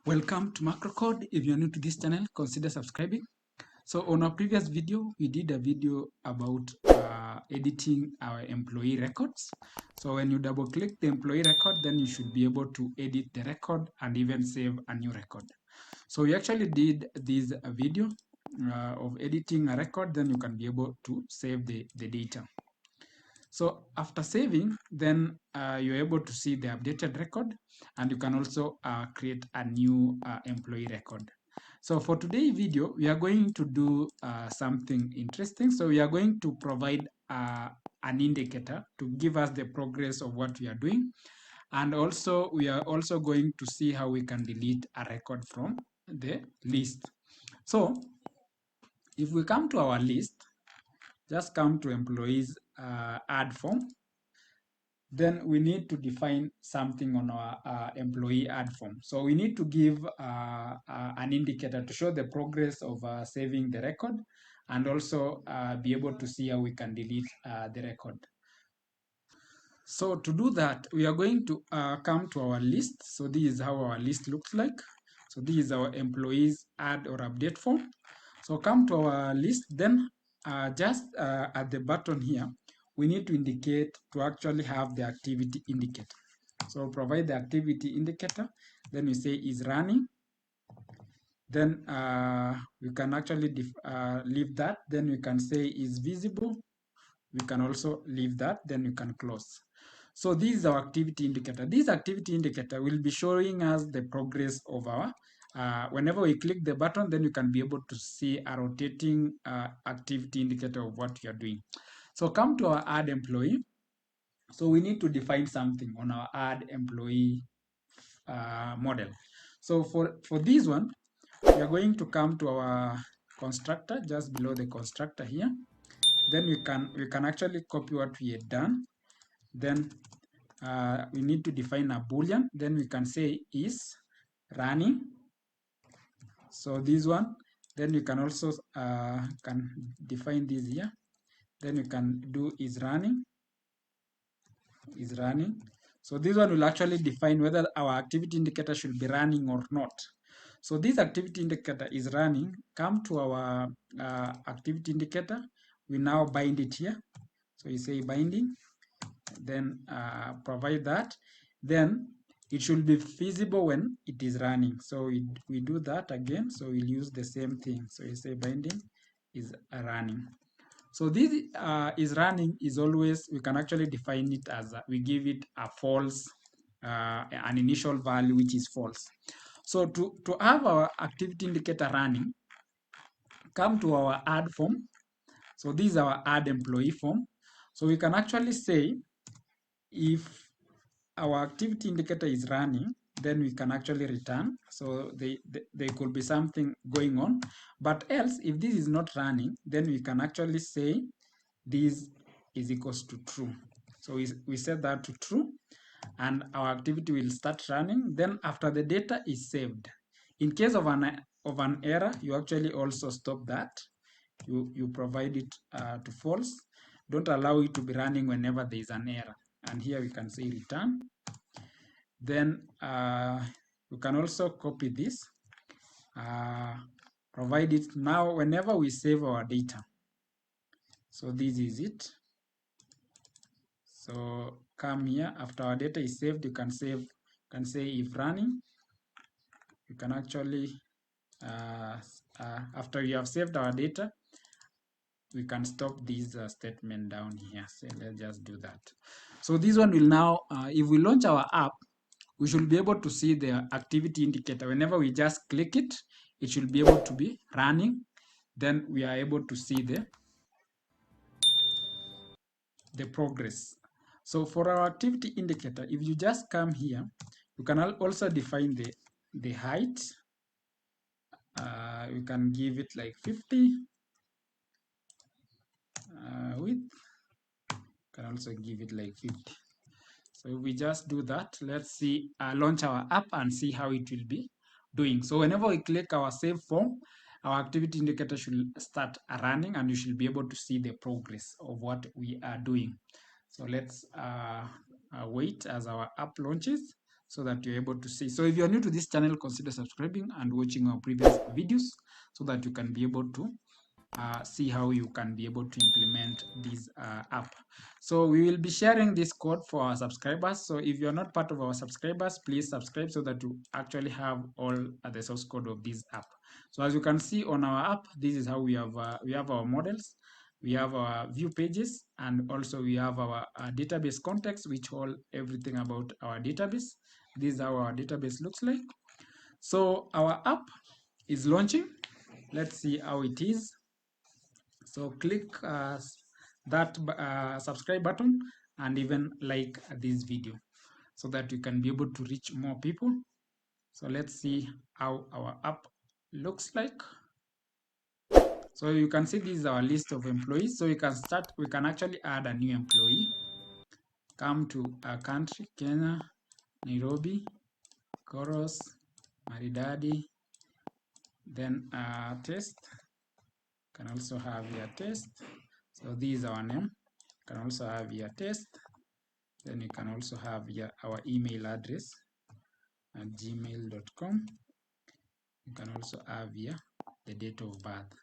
Welcome to MacroCode. If you're new to this channel, consider subscribing. So on our previous video, we did a video about editing our employee records. So when you double click the employee record, then you should be able to edit the record and even save a new record. So we actually did this video of editing a record, then you can be able to save the data. So after saving, then you're able to see the updated record, and you can also create a new employee record. So for today's video, we are going to do something interesting. So we are going to provide an indicator to give us the progress of what we are doing. And also, we are also going to see how we can delete a record from the list. So if we come to our list, just come to employees add form. Then we need to define something on our employee add form. So we need to give an indicator to show the progress of saving the record, and also be able to see how we can delete the record. So to do that, we are going to come to our list. So this is how our list looks like. So this is our employees add or update form. So come to our list, then just at the button here, we need to indicate to actually have the activity indicator. So provide the activity indicator, then we say is running. Then we can actually leave that. Then we can say is visible. We can also leave that, then we can close. So this is our activity indicator. This activity indicator will be showing us the progress of our, whenever we click the button, then you can be able to see a rotating activity indicator of what you are doing. So come to our add employee. So we need to define something on our add employee model. So for this one, we are going to come to our constructor just below the constructor here. Then we can actually copy what we had done. Then we need to define a boolean. Then we can say is running. So this one. Then we can also can define this here. Then we can do is running. Is running. So this one will actually define whether our activity indicator should be running or not. So this activity indicator is running. Come to our activity indicator. We now bind it here. So you say binding, then provide that. Then it should be visible when it is running. So we do that again. So we'll use the same thing. So you say binding is running. So this is running is always, we can actually define it as we give it a false, an initial value which is false. So to have our activity indicator running, come to our add form. So this is our add employee form. So we can actually say if our activity indicator is running, then we can actually return. So there could be something going on. But else, if this is not running, then we can actually say this is equals to true. So we set that to true, and our activity will start running. Then after the data is saved, in case of an error, you actually also stop that. You provide it to false. Don't allow it to be running whenever there is an error. And here we can say return. Then you can also copy this, provide it now whenever we save our data. So this is it. So come here, after our data is saved, you can say if running. You can actually, after you have saved our data, we can stop this statement down here. So let's just do that. So this one will now, if we launch our app, we should be able to see the activity indicator. Whenever we just click it, it should be able to be running. Then we are able to see the progress. So for our activity indicator, if you just come here, you can also define the height. You can give it like 50. Width, you can also give it like 50. So if we just do that, let's see, launch our app and see how it will be doing. So whenever we click our save form, our activity indicator should start running, and you should be able to see the progress of what we are doing. So let's wait as our app launches. so that you're able to see. So if you're new to this channel, consider subscribing and watching our previous videos so that you can be able to see how you can be able to implement this app. So we will be sharing this code for our subscribers. So if you're not part of our subscribers, please subscribe so that you actually have all the source code of this app. So as you can see on our app, this is how we have our models, we have our view pages, and also we have our database context, which hold everything about our database. This is how our database looks like. So our app is launching. Let's see how it is. So click that subscribe button and even like this video so that you can be able to reach more people. So let's see how our app looks like. So you can see this is our list of employees. So we can actually add a new employee. Come to a country, Kenya, Nairobi, Koros, Maridadi, then test. Can also have your test. So this is our name. Can also have your test. Then you can also have our email address at gmail.com. You can also have here the date of birth.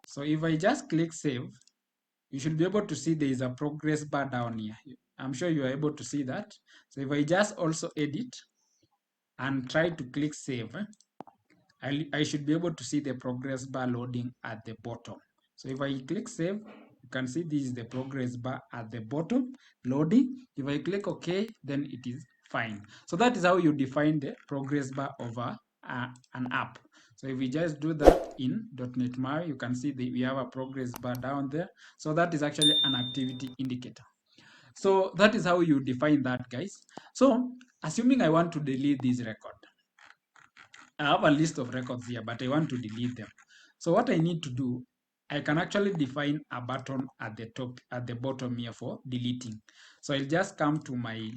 So if I just click save, you should be able to see there is a progress bar down here. I'm sure you are able to see that. So if I just also edit and try to click save, I should be able to see the progress bar loading at the bottom. So if I click save, you can see this is the progress bar at the bottom loading. If I click OK, then it is fine. So that is how you define the progress bar of an app. So if we just do that in .NETMAUI, you can see we have a progress bar down there. So that is actually an activity indicator. So that is how you define that, guys. So assuming I want to delete this record, I have a list of records here, but I want to delete them. So what I need to do, I can actually define a button at the top, at the bottom here for deleting. So I'll just come to my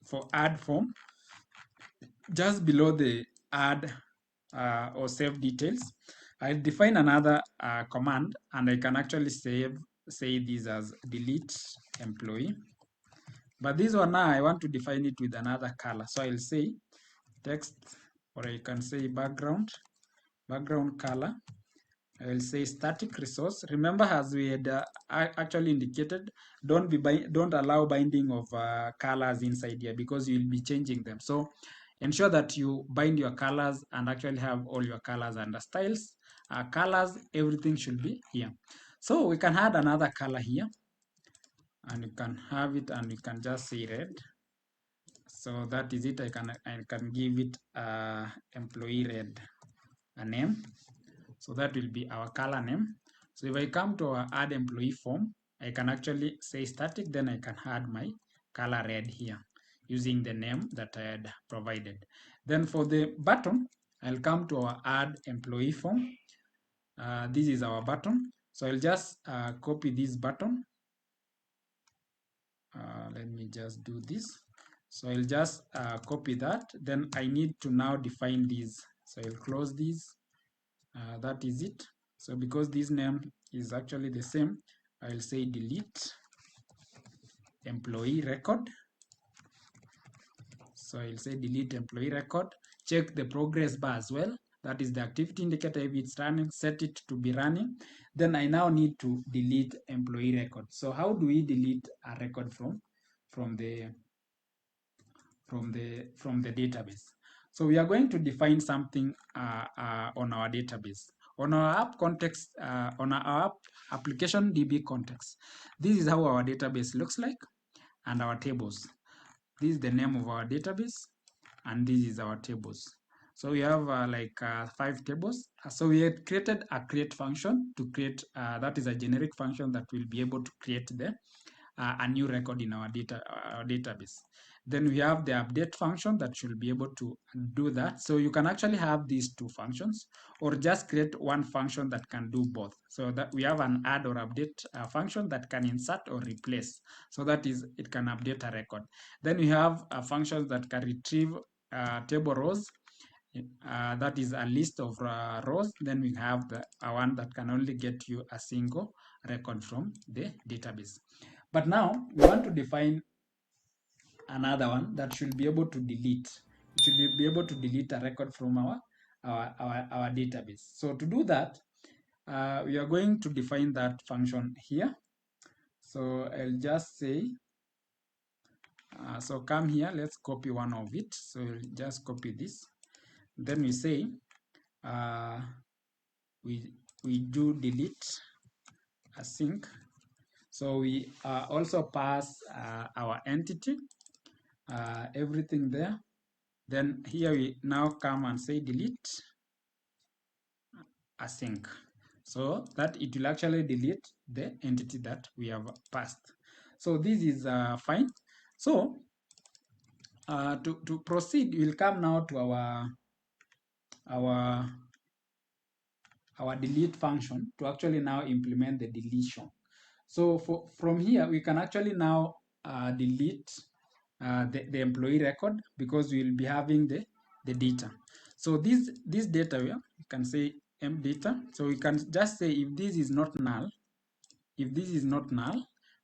for add form, just below the add or save details. I'll define another command, and I can actually say this as delete employee. But this one now I want to define it with another color. So I'll say text, or I can say background color. I will say static resource. Remember, as we had actually indicated, don't allow binding of colors inside here because you'll be changing them. So ensure that you bind your colors and actually have all your colors under styles. Colors, everything should be here. So we can add another color here, and you can have it, and you can just say red. So that is it. I can give it employee red a name. So that will be our color name. So if I come to our add employee form, I can actually say static, then I can add my color red here using the name that I had provided. Then for the button, I'll come to our add employee form. This is our button. So I'll just copy this button. Let me just do this. So I'll just copy that. Then I need to now define this. So I'll close this. That is it. So because this name is actually the same, I'll say delete employee record. So I'll say delete employee record. Check the progress bar as well. That is the activity indicator. If it's running, set it to be running. Then I now need to delete employee record. So how do we delete a record from the database? So we are going to define something on our database. On our app context, on our app application DB context, this is how our database looks like, and our tables. This is the name of our database, and this is our tables. So we have 5 tables. So we had created a create function to create, that is a generic function that will be able to create a new record in our database. Then we have the update function that should be able to do that. So you can actually have these 2 functions, or just create one function that can do both. So that we have an add or update function that can insert or replace. So that is, it can update a record. Then we have a function that can retrieve table rows. That is a list of rows. Then we have one that can only get you a single record from the database. But now we want to define another one that should be able to delete. It should be able to delete a record from our database. So to do that, we are going to define that function here. So I'll just say, so come here, let's copy one of it. So we'll just copy this. Then we say, we do delete async. So we also pass our entity, everything there. Then here we now come and say delete async, so that it will actually delete the entity that we have passed. So this is fine. So to proceed, we'll come now to our delete function to actually now implement the deletion. So from here, we can actually now delete the employee record, because we will be having the data. So this data here, you can say data. So we can just say if this is not null,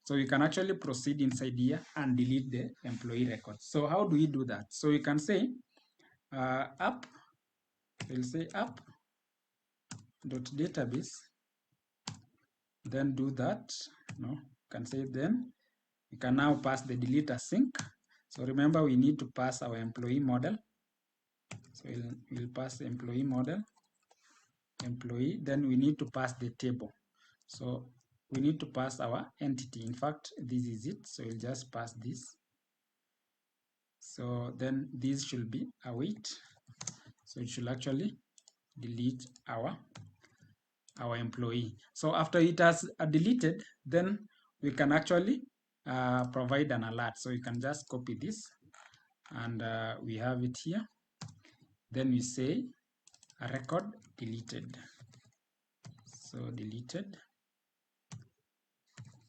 so we can actually proceed inside here and delete the employee record. So how do we do that? So we can say app, we'll say app.database, then do that. No, you can say then we can now pass the delete async. So remember, we need to pass our employee model. So we'll pass the employee model, employee, then we need to pass the table. So we need to pass our entity. In fact, this is it. So we'll just pass this. So then this should be await. So it should actually delete our employee. So after it has deleted, then we can actually provide an alert. So you can just copy this, and we have it here. Then we say a record deleted. So deleted.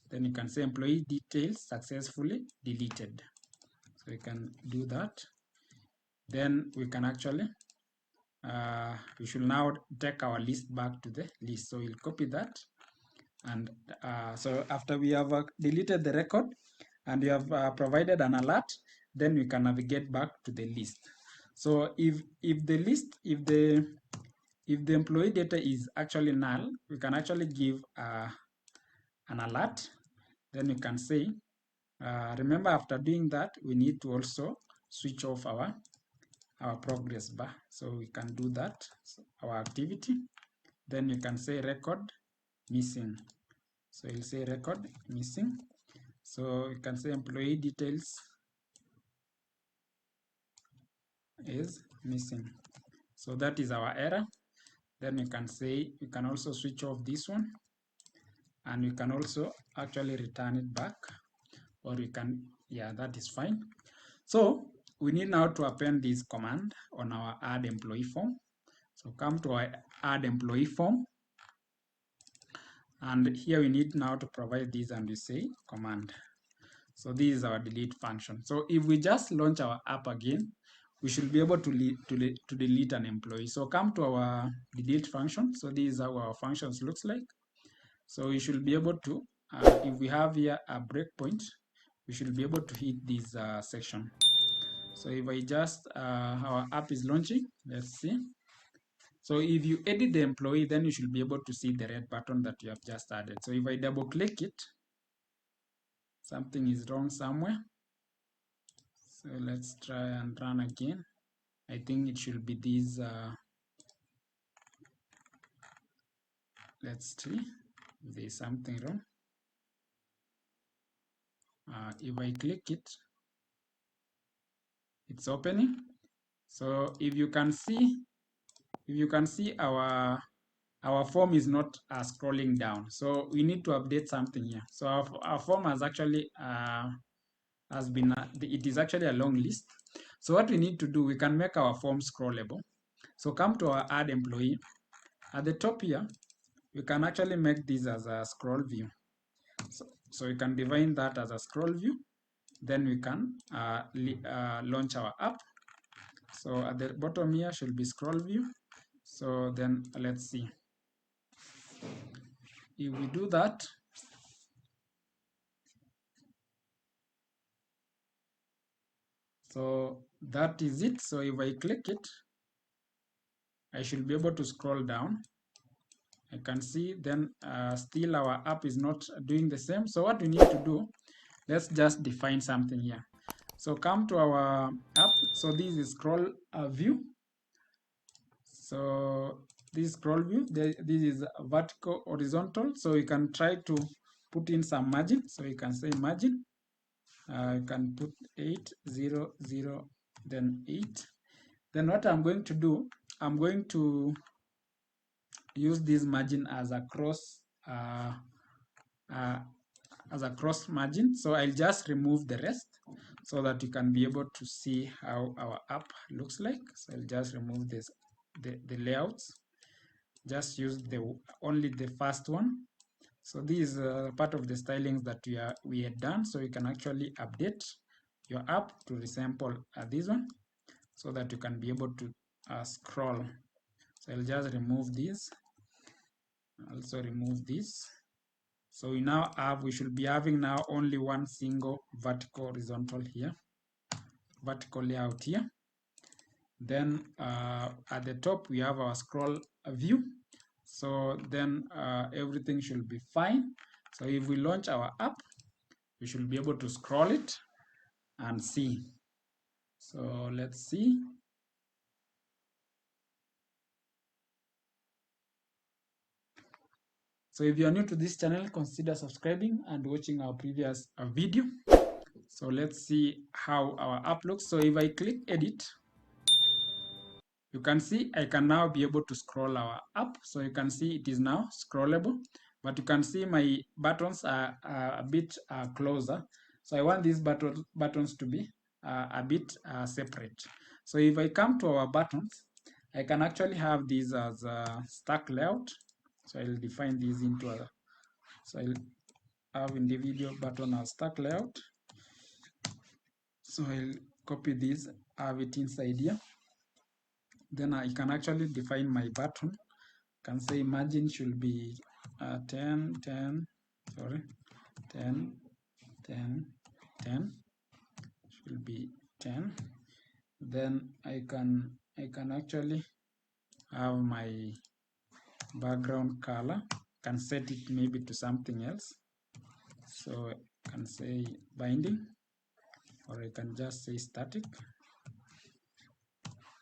Then you can say employee details successfully deleted. So we can do that. Then we can actually, we should now take our list back to the list. So we'll copy that. And so after we have deleted the record and we have provided an alert, then we can navigate back to the list. So if the employee data is actually null, we can actually give an alert. Then you can say, remember, after doing that, we need to also switch off our progress bar. So we can do that, so our activity. Then you can say record missing. So you'll say record missing. So you can say employee details is missing. So that is our error. Then you can say, you can also switch off this one, and you can also actually return it back, or you can, yeah, that is fine. So we need now to append this command on our add employee form. So come to our add employee form, and here we need now to provide this, and we say command. So this is our delete function. So if we just launch our app again, we should be able to delete an employee. So come to our delete function. So this is how our functions looks like. So we should be able to, if we have here a breakpoint, we should be able to hit this section. So if I just, our app is launching, let's see. So if you edit the employee, then you should be able to see the red button that you have just added. So if I double click it, something is wrong somewhere. So let's try and run again. I think it should be this. Let's see if there's something wrong. If I click it, it's opening. So if you can see, our form is not scrolling down. So we need to update something here. So our form has actually it is actually a long list. So what we need to do, we can make our form scrollable. So come to our add employee. At the top here, we can actually make this as a scroll view. So we can define that as a scroll view. Then we can launch our app. So at the bottom here should be scroll view. So then let's see. If we do that, So that is it. So if I click it, I should be able to scroll down. I can see then still our app is not doing the same. So what we need to do, let's just define something here. So come to our app. So this is scroll view. So this scroll view, this is vertical, horizontal. So you can try to put in some margin. So you can say margin. You can put 800, then 8. Then what I'm going to do, I'm going to use this margin as a cross margin. So I'll just remove the rest so that you can be able to see how our app looks like. So I'll just remove this, the layouts. Just use only the first one. So this is part of the stylings that we had done. So you can actually update your app to resemble this one so that you can be able to scroll. So I'll just remove this. Also remove this. So we should be having now only one single vertical horizontal here, vertical layout here. Then at the top we have our scroll view. So then everything should be fine. So if we launch our app, we should be able to scroll it and see. So let's see. So if you are new to this channel, consider subscribing and watching our previous video. So let's see how our app looks. So if I click edit, you can see I can now be able to scroll our app. So you can see it is now scrollable, but you can see my buttons are a bit closer. So I want these buttons to be a bit separate. So if I come to our buttons, I can actually have these as a stack layout. So I'll define these into a, so I'll have individual button as stack layout. So I'll copy this, have it inside here. Then I can actually define my button. Can say margin should be 10, 10, sorry, 10, 10, 10, should be 10. Then I can actually have my background color, can set it maybe to something else. So I can say binding, or I can just say static.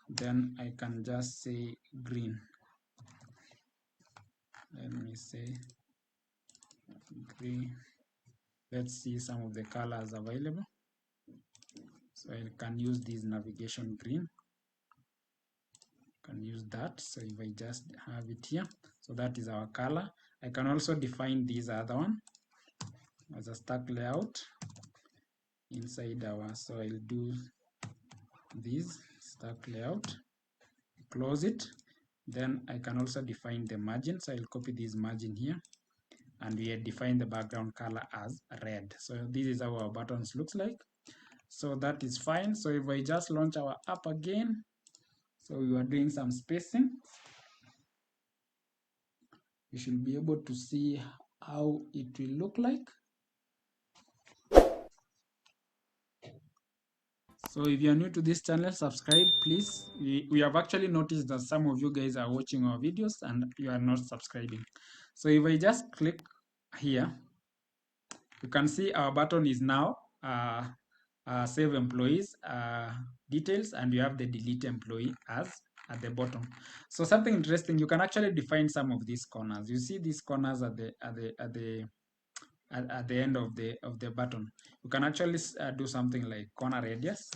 Then I can just say green. Let me say green. Let's see some of the colors available. So I can use this navigation green. Can use that. So if I just have it here, so that is our color. I can also define this other one as a stack layout inside our, so I'll do this stack layout, close it. Then I can also define the margin. So I'll copy this margin here, and we had defined the background color as red. So this is how our buttons looks like. So that is fine. So if I just launch our app again, so we are doing some spacing, you should be able to see how it will look like. So if you are new to this channel, subscribe please. We have actually noticed that some of you guys are watching our videos and you are not subscribing. So if I just click here, you can see our button is now save employees details, and you have the delete employee as at the bottom. So something interesting, you can actually define some of these corners. You see these corners at the end of the button. You can actually do something like corner radius.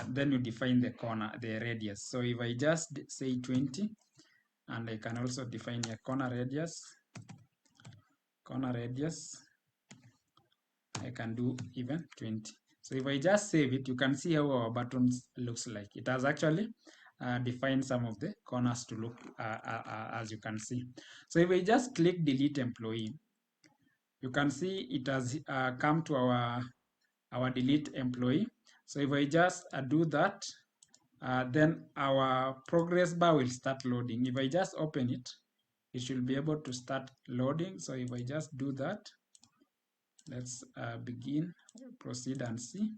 Then you define the radius. So if I just say 20, and I can also define a corner radius, I can do even 20. So if I just save it, you can see how our buttons looks like. It has actually defined some of the corners to look as you can see. So if I just click delete employee, you can see it has come to our delete employee. So if I just do that, then our progress bar will start loading. If I just open it, it should be able to start loading. So if I just do that, let's begin, proceed and see.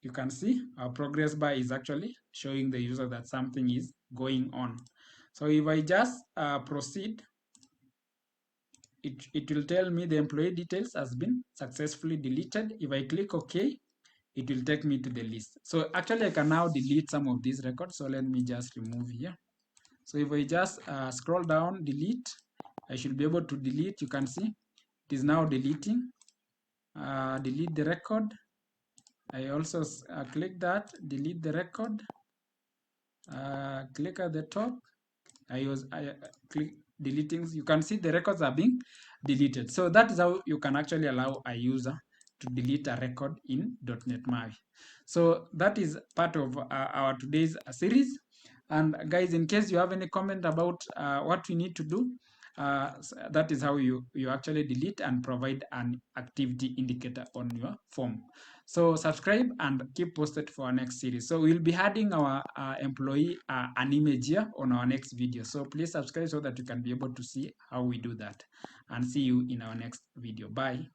you can see our progress bar is actually showing the user that something is going on. So if I just proceed, it will tell me the employee details has been successfully deleted. If I click OK, it will take me to the list. So actually I can now delete some of these records. So let me just remove here. So if I just scroll down, delete, I should be able to delete. You can see it is now deleting. Delete the record. I also click that, delete the record. Click at the top. I click deleting. You can see the records are being deleted. So that is how you can actually allow a user to delete a record in .NET MAUI. So that is part of our today's series. And guys, in case you have any comment about what we need to do, that is how you actually delete and provide an activity indicator on your form. So subscribe and keep posted for our next series. So we'll be adding our employee an image here on our next video. So please subscribe so that you can be able to see how we do that. And see you in our next video. Bye.